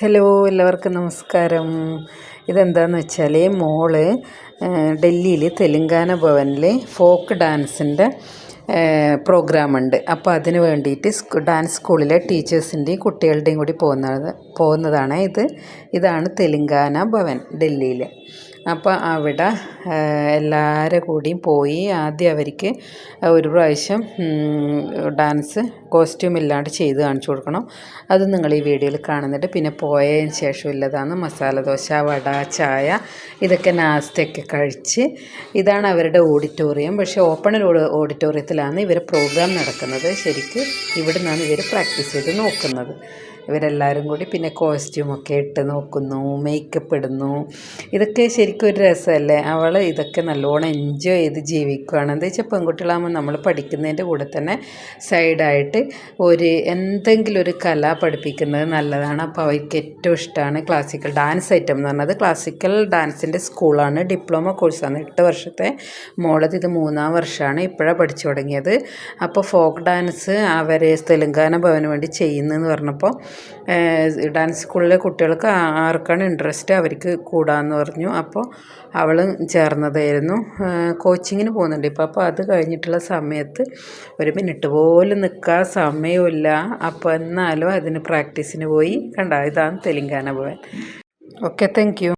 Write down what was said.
Hello, എല്ലാവർക്കും നമസ്കാരം. ഇതെന്താണെന്ന് വെച്ചാൽ മോള് ഡൽഹിയിൽ തെലുങ്കാന ഭവനിൽ ഫോക്ക് ഡാൻസിൻ്റെ പ്രോഗ്രാമുണ്ട്. അപ്പോൾ അതിന് വേണ്ടിയിട്ട് ഡാൻസ് സ്കൂളിലെ ടീച്ചേഴ്സിൻ്റെയും കുട്ടികളുടെയും കൂടി പോകുന്നതാണ് ഇതാണ് തെലുങ്കാന ഭവൻ ഡൽഹിയിൽ. അപ്പോൾ അവിടെ എല്ലാവരും കൂടിയും പോയി ആദ്യം അവർക്ക് ഒരു പ്രാവശ്യം ഡാൻസ് കോസ്റ്റ്യൂം ഇല്ലാണ്ട് ചെയ്ത് കാണിച്ചു കൊടുക്കണം. അത് നിങ്ങൾ ഈ വീഡിയോയിൽ കാണുന്നുണ്ട്. പിന്നെ പോയതിന് ശേഷം ഉള്ളതാണ് മസാല ദോശ, വട, ചായ, ഇതൊക്കെ നാസ്തയൊക്കെ കഴിച്ച്. ഇതാണ് അവരുടെ ഓഡിറ്റോറിയം. പക്ഷേ ഓപ്പൺ ഓഡിറ്റോറിയത്തിലാണ് ഇവർ പ്രോഗ്രാം നടക്കുന്നത്. ശരിക്കും ഇവിടെ നിന്നാണ് ഇവർ പ്രാക്ടീസ് ചെയ്ത് നോക്കുന്നത്. ഇവരെല്ലാവരും കൂടി പിന്നെ കോസ്റ്റ്യൂമൊക്കെ ഇട്ട് നോക്കുന്നു, മേക്കപ്പ് ഇടുന്നു. ഇതൊക്കെ ശരിക്കും ഒരു രസമല്ലേ? അവൾ ഇതൊക്കെ നല്ലോണം എൻജോയ് ചെയ്ത് ജീവിക്കുകയാണ്. എന്താ വെച്ചാൽ പെൺകുട്ടികളാകുമ്പോൾ നമ്മൾ പഠിക്കുന്നതിൻ്റെ കൂടെ തന്നെ സൈഡായിട്ട് എന്തെങ്കിലും ഒരു കല പഠിപ്പിക്കുന്നത് നല്ലതാണ്. അപ്പോൾ അവർക്ക് ഏറ്റവും ഇഷ്ടമാണ് ക്ലാസിക്കൽ ഡാൻസ് ഐറ്റം എന്ന് പറഞ്ഞത്. ക്ലാസിക്കൽ ഡാൻസിൻ്റെ സ്കൂളാണ്, ഡിപ്ലോമ കോഴ്സാണ്. 8 വർഷത്തെ മോളത് ഇത് 3-ാം വർഷമാണ്, ഇപ്പോഴാണ് പഠിച്ചു തുടങ്ങിയത്. അപ്പോൾ ഫോക്ക് ഡാൻസ് അവർ തെലുങ്കാന ഭവന് വേണ്ടി ചെയ്യുന്നതെന്ന് പറഞ്ഞപ്പോൾ ഡാൻസ് സ്കൂളിലെ കുട്ടികൾക്ക് ആർക്കാണ് ഇൻട്രസ്റ്റ് അവർക്ക് കൂടാമെന്ന് പറഞ്ഞു. അപ്പോൾ അവൾ ചേർന്നതായിരുന്നു. കോച്ചിങ്ങിന് പോകുന്നുണ്ട് ഇപ്പോൾ. അപ്പോൾ അത് കഴിഞ്ഞിട്ടുള്ള സമയത്ത് ഒരു മിനിറ്റ് പോലും നിൽക്കാൻ സമയമില്ല. അപ്പോൾ എന്നാലും അതിന് പ്രാക്ടീസിന് പോയി. കണ്ടോ, ഇതാണ് Telangana Bhavan. Okay, thank you.